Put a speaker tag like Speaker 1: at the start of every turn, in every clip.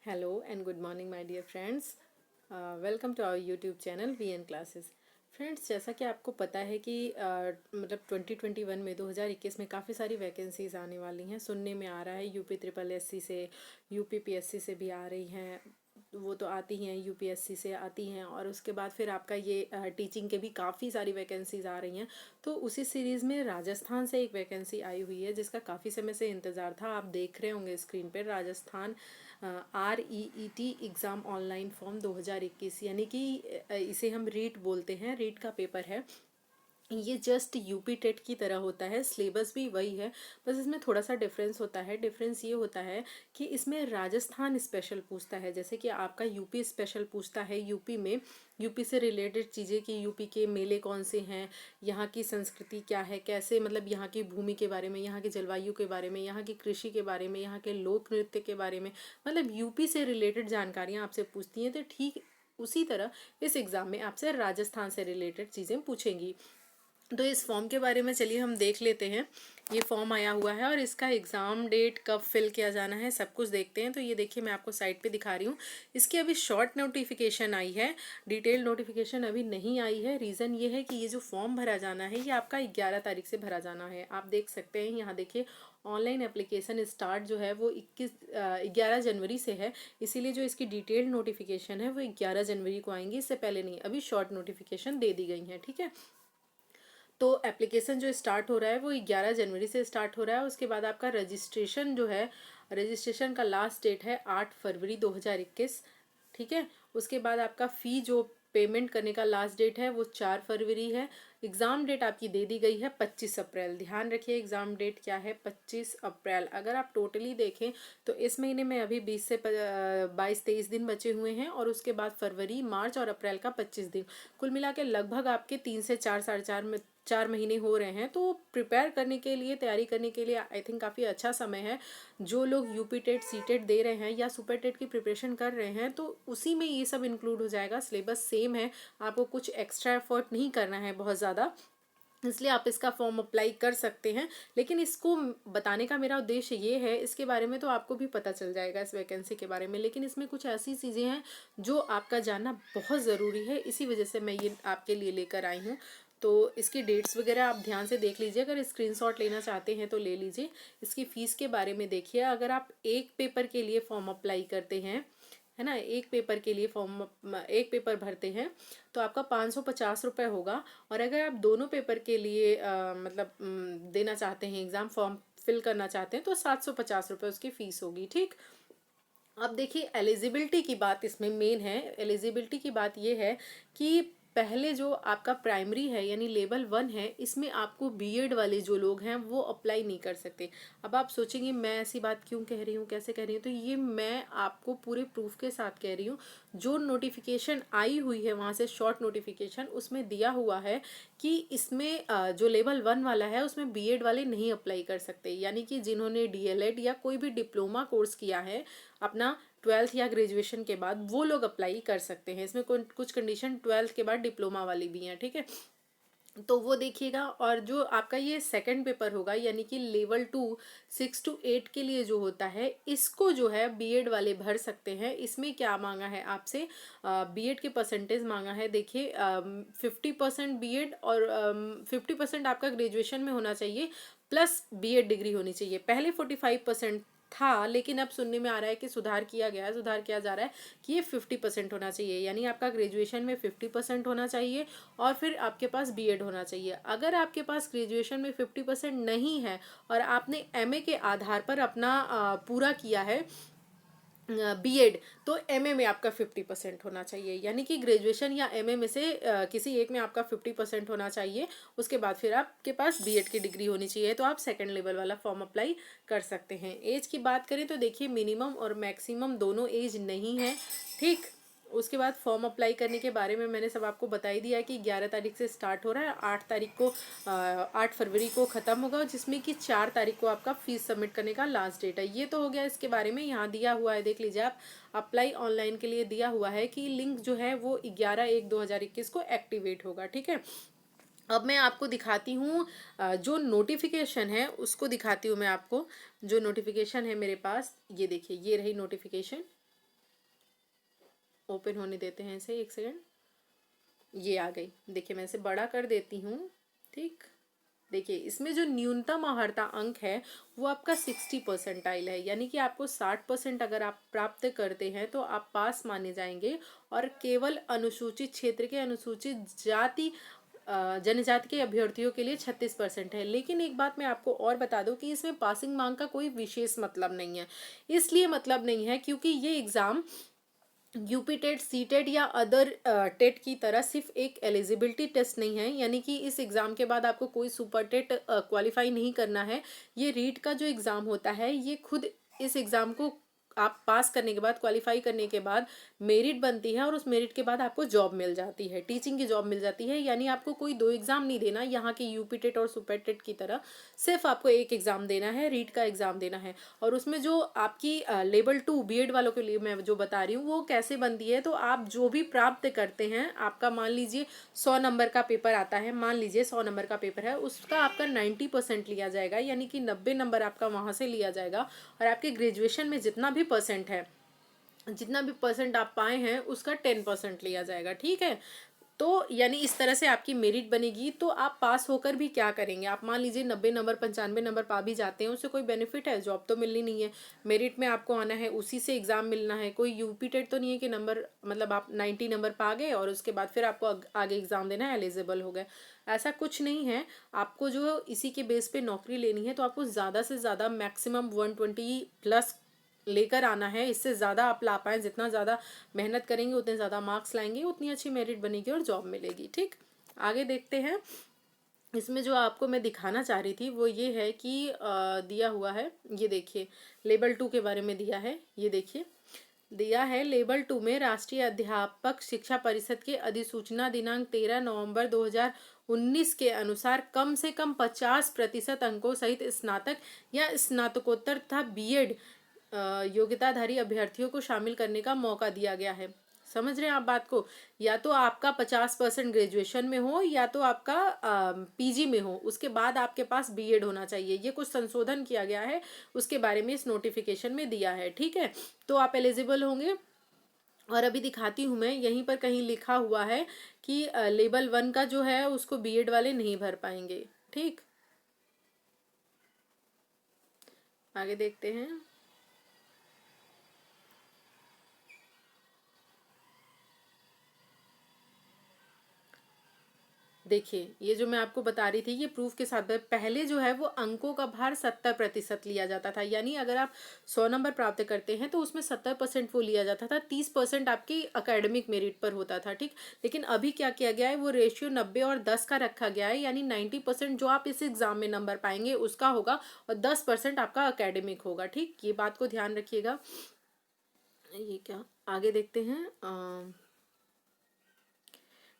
Speaker 1: Hello and good morning my dear friends. Welcome to our YouTube channel VN Classes. Friends, जैसा कि आपको पता है कि मतलब 2021 में 2021 में काफ़ी सारी वैकेंसीज आने वाली हैं। सुनने में आ रहा है यूपी ट्रिपल एससी से, यूपी पीएससी से भी आ रही हैं। वो तो आती हैं, यूपीएससी से आती हैं, और उसके बाद फिर आपका ये टीचिंग के भी काफ़ी सारी वैकेंसीज आ रही हैं। तो उसी सीरीज़ में राजस्थान से एक वैकेंसी आई हुई है जिसका काफ़ी समय से इंतज़ार था। आप देख रहे होंगे स्क्रीन पर, Rajasthan REET exam online form 2021, यानी कि इसे हम रीट बोलते हैं। रीट का पेपर है ये। जस्ट यूपी टेट की तरह होता है, सिलेबस भी वही है, बस इसमें थोड़ा सा डिफरेंस होता है। डिफरेंस ये होता है कि इसमें राजस्थान स्पेशल पूछता है, जैसे कि आपका यूपी स्पेशल पूछता है। यूपी में यूपी से रिलेटेड चीज़ें कि यूपी के मेले कौन से हैं, यहाँ की संस्कृति क्या है, कैसे मतलब यहाँ की भूमि के बारे में, यहाँ की जलवायु के बारे में, यहाँ की कृषि के बारे में, यहाँ के लोक नृत्य के बारे में, मतलब यूपी से रिलेटेड जानकारियाँ आपसे पूछती हैं। तो ठीक उसी तरह इस एग्ज़ाम में आपसे राजस्थान से रिलेटेड चीज़ें पूछेंगी। तो इस फॉर्म के बारे में चलिए हम देख लेते हैं। ये फॉर्म आया हुआ है और इसका एग्ज़ाम डेट कब फिल किया जाना है सब कुछ देखते हैं। तो ये देखिए, मैं आपको साइट पे दिखा रही हूँ। इसकी अभी शॉर्ट नोटिफिकेशन आई है, डिटेल नोटिफिकेशन अभी नहीं आई है। रीज़न ये है कि ये जो फॉर्म भरा जाना है ये आपका 11 तारीख से भरा जाना है। आप देख सकते हैं यहाँ देखिए, ऑनलाइन एप्लीकेशन स्टार्ट जो है वो 11 जनवरी से है। इसीलिए जो इसकी डिटेल्ड नोटिफिकेशन है वो 11 जनवरी को आएंगी, इससे पहले नहीं। अभी शॉर्ट नोटिफिकेशन दे दी गई है, ठीक है। तो एप्लीकेशन जो स्टार्ट हो रहा है वो 11 जनवरी से स्टार्ट हो रहा है। उसके बाद आपका रजिस्ट्रेशन जो है, रजिस्ट्रेशन का लास्ट डेट है 8 फरवरी 2021, ठीक है। उसके बाद आपका फ़ी जो पेमेंट करने का लास्ट डेट है वो 4 फरवरी है। एग्ज़ाम डेट आपकी दे दी गई है 25 अप्रैल। ध्यान रखिए, एग्ज़ाम डेट क्या है, 25 अप्रैल। अगर आप टोटली देखें तो इस महीने में अभी 20 से 22-23 दिन बचे हुए हैं, और उसके बाद फरवरी, मार्च और अप्रैल का 25 दिन। कुल मिला के लगभग आपके 3 से 4, साढ़े 4 महीने हो रहे हैं। तो प्रिपेयर करने के लिए, तैयारी करने के लिए आई थिंक काफ़ी अच्छा समय है। जो लोग यूपी टेट, सी टेट दे रहे हैं या सुपर टेट की प्रिपरेशन कर रहे हैं, तो उसी में ये सब इंक्लूड हो जाएगा। सिलेबस सेम है, आपको कुछ एक्स्ट्रा एफर्ट नहीं करना है बहुत ज़्यादा, इसलिए आप इसका फॉर्म अप्लाई कर सकते हैं। लेकिन इसको बताने का मेरा उद्देश्य ये है, इसके बारे में तो आपको भी पता चल जाएगा इस वैकेंसी के बारे में, लेकिन इसमें कुछ ऐसी चीज़ें हैं जो आपका जानना बहुत ज़रूरी है। इसी वजह से मैं ये आपके लिए लेकर आई हूँ। तो इसकी डेट्स वगैरह आप ध्यान से देख लीजिए। अगर स्क्रीनशॉट लेना चाहते हैं तो ले लीजिए। इसकी फ़ीस के बारे में देखिए, अगर आप एक पेपर के लिए फॉर्म अप्लाई करते हैं, है ना, एक पेपर के लिए एक पेपर भरते हैं तो आपका 550 रुपये होगा। और अगर आप दोनों पेपर के लिए देना चाहते हैं, एग्ज़ाम फॉर्म फिल करना चाहते हैं, तो 750 रुपये उसकी फ़ीस होगी, ठीक। अब देखिए, एलिजिबिलिटी की बात इसमें मेन है। एलिजिबिलिटी की बात ये है कि पहले जो आपका प्राइमरी है यानी लेवल 1 है, इसमें आपको बीएड वाले जो लोग हैं वो अप्लाई नहीं कर सकते। अब आप सोचेंगे मैं ऐसी बात क्यों कह रही हूँ, कैसे कह रही हूँ, तो ये मैं आपको पूरे प्रूफ के साथ कह रही हूँ। जो नोटिफिकेशन आई हुई है वहाँ से, शॉर्ट नोटिफिकेशन, उसमें दिया हुआ है कि इसमें जो लेवल 1 वाला है उसमें बीएड वाले नहीं अप्लाई कर सकते। यानी कि जिन्होंने डीएलएड या कोई भी डिप्लोमा कोर्स किया है अपना 12th या ग्रेजुएशन के बाद, वो लोग अप्लाई कर सकते हैं। इसमें कुछ कंडीशन 12th के बाद डिप्लोमा वाली भी हैं, ठीक है। तो वो देखिएगा। और जो आपका ये सेकंड पेपर होगा यानी कि लेवल 2 6 to 8 के लिए जो होता है, इसको जो है बीएड वाले भर सकते हैं। इसमें क्या मांगा है आपसे, बीएड के परसेंटेज मांगा है। देखिए, 50% बीएड और 50% आपका ग्रेजुएशन में होना चाहिए, प्लस बीएड डिग्री होनी चाहिए। पहले 45% था, लेकिन अब सुनने में आ रहा है कि सुधार किया गया है, सुधार किया जा रहा है कि ये 50% होना चाहिए। यानी आपका ग्रेजुएशन में 50% होना चाहिए और फिर आपके पास बीएड होना चाहिए। अगर आपके पास ग्रेजुएशन में 50% नहीं है और आपने एमए के आधार पर अपना पूरा किया है बीएड, तो एमए में आपका 50% होना चाहिए। यानी कि ग्रेजुएशन या एमए में से किसी एक में आपका 50% होना चाहिए। उसके बाद फिर आपके पास बीएड की डिग्री होनी चाहिए, तो आप सेकंड लेवल वाला फॉर्म अप्लाई कर सकते हैं। एज की बात करें तो देखिए, मिनिमम और मैक्सिमम दोनों एज नहीं है, ठीक। उसके बाद फॉर्म अप्लाई करने के बारे में मैंने सब आपको बता ही दिया कि 11 तारीख से स्टार्ट हो रहा है, 8 फरवरी को ख़त्म होगा, जिसमें कि 4 तारीख को आपका फीस सबमिट करने का लास्ट डेट है। ये तो हो गया इसके बारे में। यहाँ दिया हुआ है, देख लीजिए आप, अप्लाई ऑनलाइन के लिए दिया हुआ है कि लिंक जो है वो 11/1/2021 को एक्टिवेट होगा, ठीक है। अब मैं आपको दिखाती हूँ जो नोटिफिकेशन है उसको दिखाती हूँ मैं आपको। जो नोटिफिकेशन है मेरे पास, ये देखिए, ये रही नोटिफिकेशन, ओपन होने देते हैं इसे, एक सेकेंड। ये आ गई, देखिए मैं इसे बड़ा कर देती हूँ। ठीक, देखिए इसमें जो न्यूनतम अर्हता अंक है वो आपका 60 परसेंटाइल है, यानी कि आपको 60% अगर आप प्राप्त करते हैं तो आप पास माने जाएंगे। और केवल अनुसूचित क्षेत्र के अनुसूचित जाति जनजाति के अभ्यर्थियों के लिए 36% है। लेकिन एक बात मैं आपको और बता दूं कि इसमें पासिंग मार्क का कोई विशेष मतलब नहीं है। इसलिए मतलब नहीं है क्योंकि ये exam UP TET, C TET या अदर टेट की तरह सिर्फ एक एलिजिबिलिटी टेस्ट नहीं है, यानी कि इस एग्ज़ाम के बाद आपको कोई सुपर टेट क्वालिफाई नहीं करना है। ये रीट का जो एग्ज़ाम होता है ये खुद इस एग्ज़ाम को आप पास करने के बाद, क्वालिफाई करने के बाद मेरिट बनती है और उस मेरिट के बाद आपको जॉब मिल जाती है, टीचिंग की जॉब मिल जाती है। यानी आपको कोई दो एग्ज़ाम नहीं देना यहाँ के यूपी टेट और सुपर टेट की तरह, सिर्फ आपको एक एग्ज़ाम देना है, रीट का एग्ज़ाम देना है। और उसमें जो आपकी लेवल 2 बीएड वालों के लिए मैं जो बता रही हूँ वो कैसे बनती है, तो आप जो भी प्राप्त करते हैं, आपका मान लीजिए 100 नंबर का पेपर आता है, मान लीजिए 100 नंबर का पेपर है, उसका आपका 90% लिया जाएगा, यानी कि 90 नंबर आपका वहाँ से लिया जाएगा। और आपके ग्रेजुएशन में जितना भी परसेंट है, जितना भी परसेंट आप पाए हैं उसका 10% लिया जाएगा। ठीक है, तो यानी इस तरह से आपकी मेरिट बनेगी। तो आप पास होकर भी क्या करेंगे, आप मान लीजिए 90 नंबर 95 नंबर पा भी जाते हैं, उससे कोई बेनिफिट है, जॉब तो मिलनी नहीं है। मेरिट में आपको आना है, उसी से एग्ज़ाम मिलना है। कोई यूपी टेट तो नहीं है कि नंबर मतलब आप 90 नंबर पा गए और उसके बाद फिर आपको आगे एग्ज़ाम देना है, एलिजिबल हो गए, ऐसा कुछ नहीं है। आपको जो इसी के बेस पे नौकरी लेनी है तो आपको ज़्यादा से ज़्यादा मैक्सिमम 120+ लेकर आना है। इससे ज़्यादा आप ला पाएँ, जितना ज़्यादा मेहनत करेंगे उतने ज़्यादा मार्क्स लाएंगे, उतनी अच्छी मेरिट बनेगी और जॉब मिलेगी। ठीक, आगे देखते हैं। इसमें जो आपको मैं दिखाना चाह रही थी वो ये है कि दिया हुआ है, ये देखिए लेवल 2 के बारे में दिया है। ये देखिए दिया है लेवल 2 में राष्ट्रीय अध्यापक शिक्षा परिषद के अधिसूचना दिनांक 13 नवंबर 2019 के अनुसार कम से कम 50% अंकों सहित स्नातक या स्नातकोत्तर तथा बीएड योग्यताधारी अभ्यर्थियों को शामिल करने का मौका दिया गया है। समझ रहे हैं आप बात को, या तो आपका 50% ग्रेजुएशन में हो या तो आपका पीजी में हो, उसके बाद आपके पास बीएड होना चाहिए। ये कुछ संशोधन किया गया है, उसके बारे में इस नोटिफिकेशन में दिया है। ठीक है, तो आप एलिजिबल होंगे। और अभी दिखाती हूँ मैं, यहीं पर कहीं लिखा हुआ है कि लेवल 1 का जो है उसको बीएड वाले नहीं भर पाएंगे। ठीक, आगे देखते हैं। देखिए ये जो मैं आपको बता रही थी ये प्रूफ के साथ पहले जो है वो अंकों का भार 70% लिया जाता था, यानी अगर आप 100 नंबर प्राप्त करते हैं तो उसमें 70% वो लिया जाता था, 30% आपकी अकेडमिक मेरिट पर होता था। ठीक, लेकिन अभी क्या किया गया है, वो रेशियो 90 और 10 का रखा गया है, यानी 90% जो आप इस एग्जाम में नंबर पाएंगे उसका होगा और 10% आपका अकेडमिक होगा। ठीक, ये बात को ध्यान रखिएगा। ये क्या, आगे देखते हैं।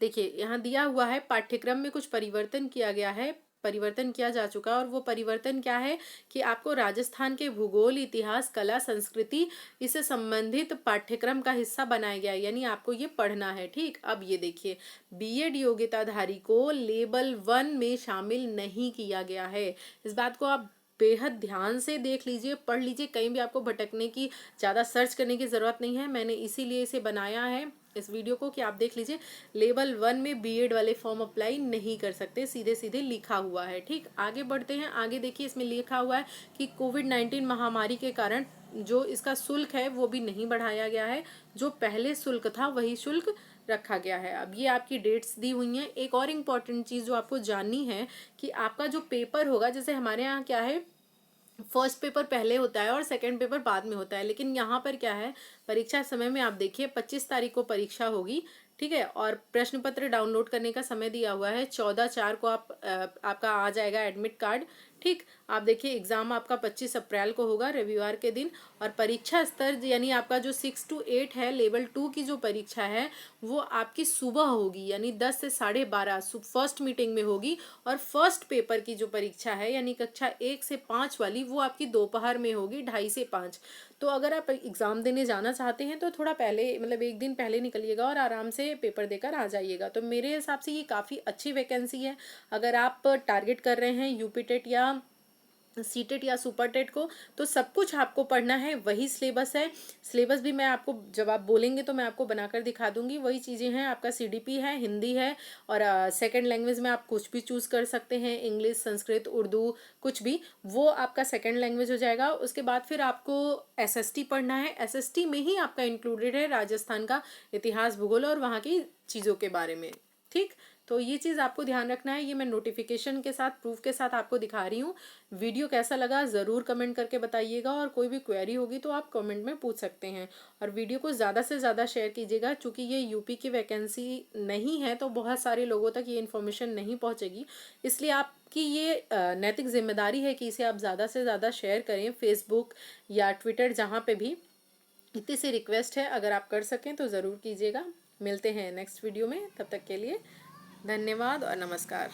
Speaker 1: देखिए यहाँ दिया हुआ है पाठ्यक्रम में कुछ परिवर्तन किया गया है, परिवर्तन किया जा चुका है। और वो परिवर्तन क्या है कि आपको राजस्थान के भूगोल, इतिहास, कला, संस्कृति इससे संबंधित पाठ्यक्रम का हिस्सा बनाया गया है, यानी आपको ये पढ़ना है। ठीक, अब ये देखिए बीएड योग्यताधारी को लेवल 1 में शामिल नहीं किया गया है। इस बात को आप बेहद ध्यान से देख लीजिए, पढ़ लीजिए, कहीं भी आपको भटकने की, ज़्यादा सर्च करने की ज़रूरत नहीं है। मैंने इसीलिए इसे बनाया है इस वीडियो को कि आप देख लीजिए लेवल 1 में बीएड वाले फॉर्म अप्लाई नहीं कर सकते, सीधे सीधे लिखा हुआ है। ठीक, आगे बढ़ते हैं। आगे देखिए इसमें लिखा हुआ है कि कोविड-19 महामारी के कारण जो इसका शुल्क है वो भी नहीं बढ़ाया गया है, जो पहले शुल्क था वही शुल्क रखा गया है। अब ये आपकी डेट्स दी हुई हैं। एक और इम्पॉर्टेंट चीज़ जो आपको जाननी है कि आपका जो पेपर होगा, जैसे हमारे यहाँ क्या है, फर्स्ट पेपर पहले होता है और सेकंड पेपर बाद में होता है, लेकिन यहाँ पर क्या है, परीक्षा समय में आप देखिए 25 तारीख को परीक्षा होगी। ठीक है, और प्रश्न पत्र डाउनलोड करने का समय दिया हुआ है 14/4 को आपका आ जाएगा एडमिट कार्ड। ठीक, आप देखिए एग्ज़ाम आपका 25 अप्रैल को होगा, रविवार के दिन। और परीक्षा स्तर यानी आपका जो 6 to 8 है, लेवल 2 की जो परीक्षा है वो आपकी सुबह होगी, यानी 10 से 12:30 फर्स्ट मीटिंग में होगी। और फर्स्ट पेपर की जो परीक्षा है यानी कक्षा 1 से 5 वाली, वो आपकी दोपहर में होगी, 2:30 से 5। तो अगर आप एग्ज़ाम देने जाना चाहते हैं तो थोड़ा पहले, मतलब एक दिन पहले निकलिएगा और आराम से पेपर देकर आ जाइएगा। तो मेरे हिसाब से ये काफ़ी अच्छी वैकेंसी है। अगर आप टारगेट कर रहे हैं यूपी टेट या सीटेट या सुपर टेट को, तो सब कुछ आपको पढ़ना है, वही सिलेबस है। सिलेबस भी मैं आपको जब आप बोलेंगे तो मैं आपको बनाकर दिखा दूंगी, वही चीज़ें हैं। आपका सीडीपी है, हिंदी है, और सेकंड लैंग्वेज में आप कुछ भी चूज़ कर सकते हैं, इंग्लिश, संस्कृत, उर्दू, कुछ भी, वो आपका सेकंड लैंग्वेज हो जाएगा। उसके बाद फिर आपको एसएसटी पढ़ना है। एसएसटी में ही आपका इंक्लूडेड है राजस्थान का इतिहास, भूगोल और वहाँ की चीज़ों के बारे में। ठीक, तो ये चीज़ आपको ध्यान रखना है। ये मैं नोटिफिकेशन के साथ, प्रूफ के साथ आपको दिखा रही हूँ। वीडियो कैसा लगा ज़रूर कमेंट करके बताइएगा, और कोई भी क्वेरी होगी तो आप कमेंट में पूछ सकते हैं। और वीडियो को ज़्यादा से ज़्यादा शेयर कीजिएगा, क्योंकि ये यूपी की वैकेंसी नहीं है तो बहुत सारे लोगों तक ये इन्फॉर्मेशन नहीं पहुँचेगी। इसलिए आपकी ये नैतिक जिम्मेदारी है कि इसे आप ज़्यादा से ज़्यादा शेयर करें, फेसबुक या ट्विटर, जहाँ पे भी। इतनी सी रिक्वेस्ट है, अगर आप कर सकें तो ज़रूर कीजिएगा। मिलते हैं नेक्स्ट वीडियो में, तब तक के लिए धन्यवाद और नमस्कार।